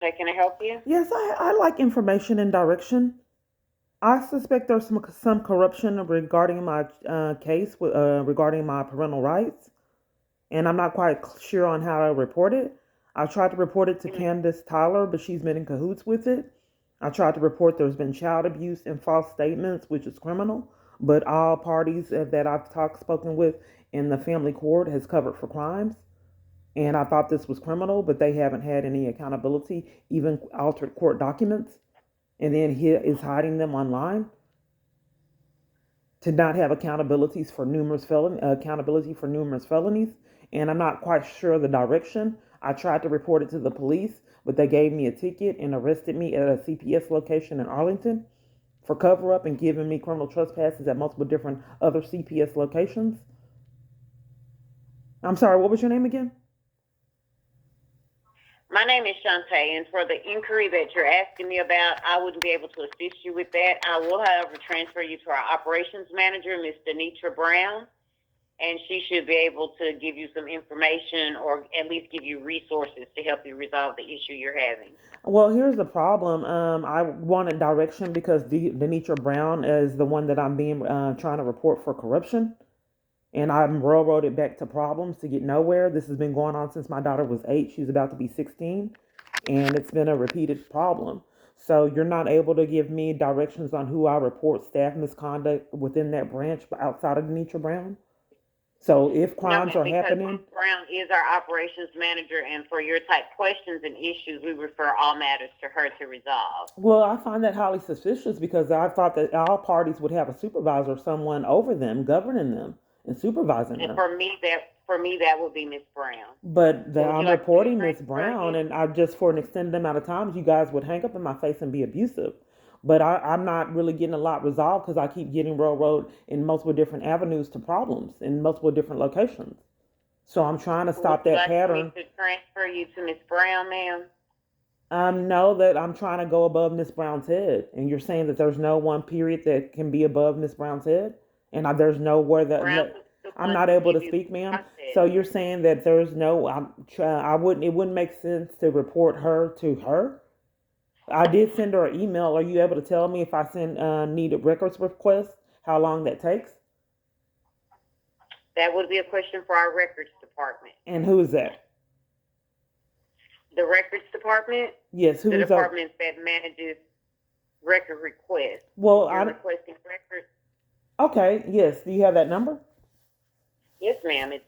Hey, can I help you? Yes, I like information and direction. I suspect there's some corruption regarding my case regarding my parental rights, and I'm not quite sure on how to report it. I tried to report it to Mhm. Candace Tyler, but she's been in cahoots with it. I tried to report there's been child abuse and false statements, which is criminal, but all parties that I've spoken with in the family court has covered for crimes. And I thought this was criminal, but they haven't had any accountability, even altered court documents, and then he is hiding them online to not have accountability for numerous felonies. And I'm not quite sure the direction. I tried to report it to the police, but they gave me a ticket and arrested me at a CPS location in Arlington for cover up and giving me criminal trespasses at multiple different other CPS locations. I'm sorry, what was your name again? My name is Shantae, and for the inquiry that you're asking me about, I wouldn't be able to assist you with that. I will, however, transfer you to our operations manager, Ms. Danitra Brown, and she should be able to give you some information or at least give you resources to help you resolve the issue you're having. Well, here's the problem. I wanted direction because Denitra Brown is the one that I'm being trying to report for corruption, and I'm railroaded back to problems to get nowhere. This has been going on since my daughter was 8. She's about to be 16, and it's been a repeated problem. So you're not able to give me directions on who I report staff misconduct within that branch, but outside of Denitra Brown. So if No, crimes ma'am, are because happening, Ms. Brown is our operations manager, and for your type questions and issues, we refer all matters to her to resolve. well, I find that highly suspicious because I thought that all parties would have a supervisor, someone over them, governing them and supervising And them. for me that would be Miss Brown. But Would you I'm like me to reporting Miss transfer Brown, you? and I just for an extended amount of times, you guys would hang up in my face and be abusive. But I'm not really getting a lot resolved because I keep getting railroad in multiple different avenues to problems in multiple different locations. So I'm trying to Would stop you that like for me pattern. to transfer you to Miss Brown, ma'am? Know that I'm trying to go above Miss Brown's head, and you're saying that there's no one period that can be above Miss Brown's head, and there's nowhere Brown that is the I'm one not to able to give you the speak, ma'am. process. So you're saying that there's no, I wouldn't, it wouldn't make sense to report her to her. I did send her an email. Are you able to tell me if I send needed records request, how long that takes, That would be a question for our records department. and who is that? The records department, Yes, the who's up? department that manages record requests. If Well, you're I requesting records, okay. Yes, do you have that number? yes, ma'am. It's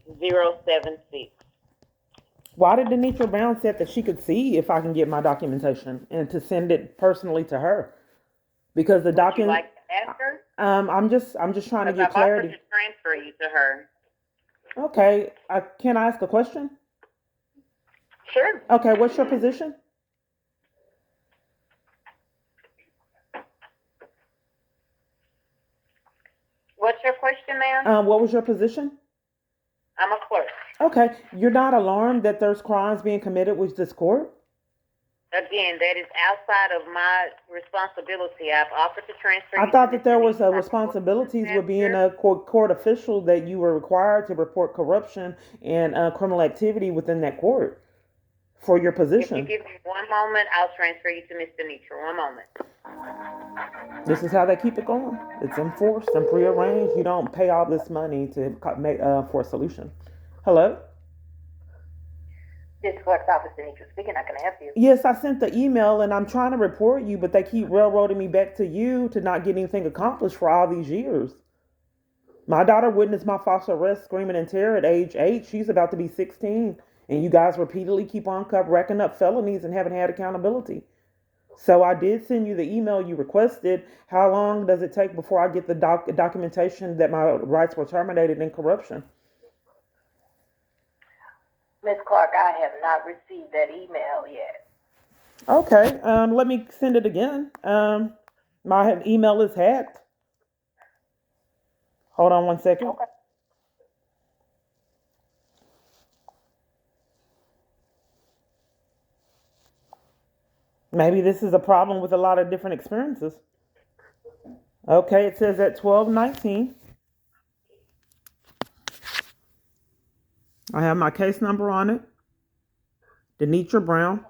214-653-6076. Why did Denitra Brown said that she could see if I can get my documentation and to send it personally to her? Because the Would you document, like to ask her? I'm just trying to Because get I've offered clarity. to transfer you to her. Okay, can I ask a question? Sure. Okay, what's your position? What's your question, ma'am? What was your position? I'm a clerk. Okay, you're not alarmed that there's crimes being committed with this court? Again, that is outside of my responsibility. I've offered to transfer I you to thought Miss that there was Denise, a our operations responsibilities with being manager. a court official that you were required to report corruption and criminal activity within that court for your If you position. give me one moment, I'll transfer you to Miss Denitra. One moment. This is how they keep it going. It's enforced and prearranged. You don't pay all this money to make for a solution. Hello. This clerk's office, Denitra speaking. How can I help you? Yes, I sent the email and I'm trying to report you, but they keep railroading me back to you to not get anything accomplished for all these years. My daughter witnessed my false arrest, screaming in terror at age 8. She's about to be 16, and you guys repeatedly keep on racking up felonies and haven't had accountability. So I did send you the email you requested. How long does it take before I get the documentation that my rights were terminated in corruption? Miss Clark, I have not received that email yet. Okay, let me send it again. My email is hacked. Hold on 1 second. Okay. Maybe this is a problem with a lot of different experiences. Okay, it says at 12:19. I have my case number on it. Danitra Brown.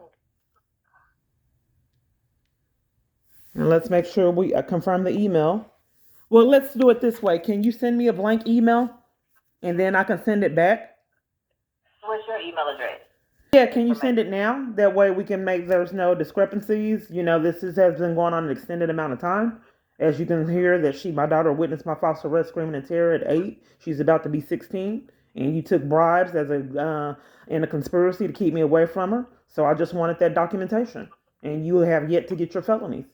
And let's make sure we confirm the email. Well, let's do it this way. Can you send me a blank email and then I can send it back? What's your email address? Yeah, can you send it now? That way we can make there's no discrepancies. Has been going on an extended amount of time. As you can hear, my daughter witnessed my false arrest, screaming in terror at 8. She's about to be 16, and you took bribes in a conspiracy to keep me away from her. So I just wanted that documentation, and you have yet to get your felonies.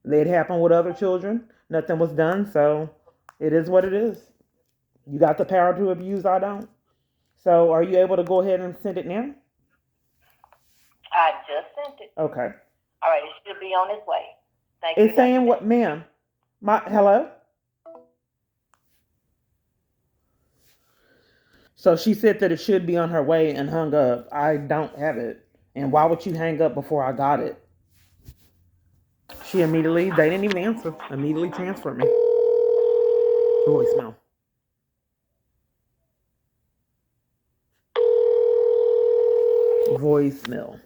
It happened with other children. Nothing was done, so it is what it is. You got the power to abuse. I don't. So are you able to go ahead and send it now? I just sent it. Okay. All right, it should be on its way. Thank It's you. saying what, ma'am? Hello? So she said that it should be on her way and hung up. I don't have it. And why would you hang up before I got it? They didn't even answer. Immediately transferred me. Voicemail. Voicemail.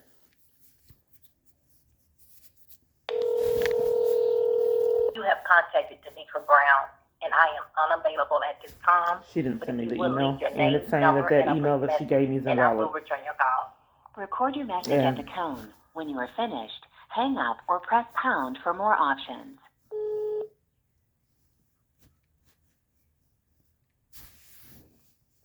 You have contacted Danitra Brown, and I am unavailable at this time. She didn't send me the Will email. leave your And name, it's saying number, that and a email brief that she gave me is and I invalid. will return your call. Record your message Yeah. at the tone. When you are finished, hang up or press pound for more options.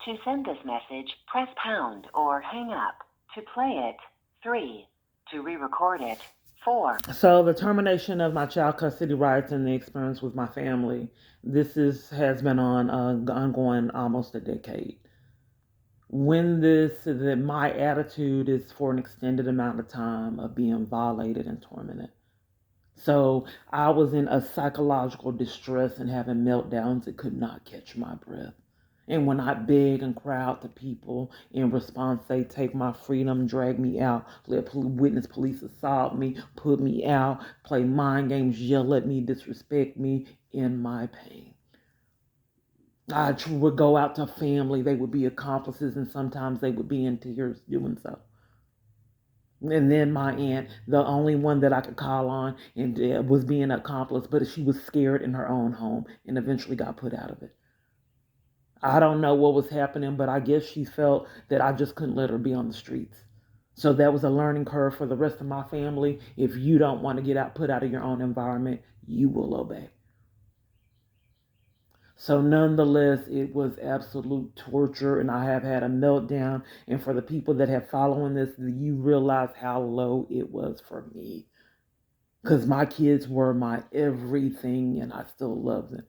To send this message, press pound or hang up. To play it, 3. To re-record it, 4. So the termination of my child custody rights and the experience with my family, has been ongoing almost a decade. My attitude is for an extended amount of time of being violated and tormented. So I was in a psychological distress and having meltdowns that could not catch my breath. And when I beg and cry out to people, in response, they take my freedom, drag me out, witness police assault me, put me out, play mind games, yell at me, disrespect me in my pain. I would go out to family, they would be accomplices, and sometimes they would be in tears doing so. And then my aunt, the only one that I could call on, and was being an accomplice, but she was scared in her own home and eventually got put out of it. I don't know what was happening, but I guess she felt that I just couldn't let her be on the streets. So that was a learning curve for the rest of my family. If you don't want to get put out of your own environment, you will obey. So nonetheless, it was absolute torture, and I have had a meltdown. And for the people that have following this, you realize how low it was for me. Because my kids were my everything, and I still love them.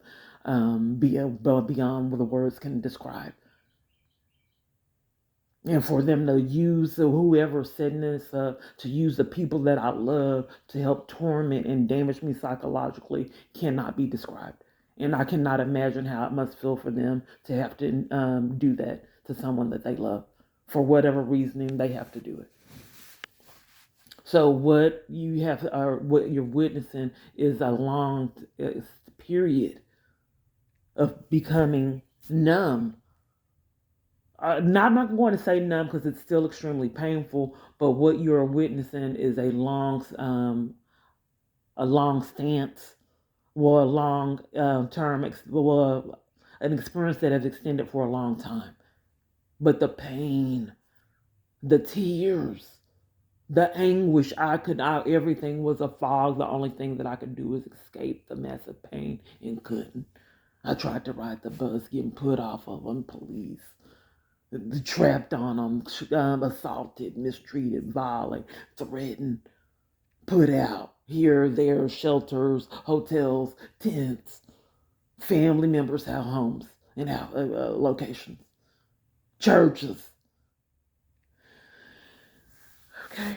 Beyond what the words can describe. And for them to use whoever setting this up, to use the people that I love to help torment and damage me psychologically cannot be described. And I cannot imagine how it must feel for them to have to do that to someone that they love. For whatever reasoning, they have to do it. So what you're witnessing is a long period of becoming numb. I'm not going to say numb because it's still extremely painful, but what you're witnessing is a long stance, well, a long term, an experience that has extended for a long time. But the pain, the tears, the anguish, everything was a fog. The only thing that I could do was escape the massive pain and couldn't. I tried to ride the bus, getting put off of them, police. Trapped on them, assaulted, mistreated, violated, threatened, put out here, there, shelters, hotels, tents, family members have homes and have locations, churches. Okay.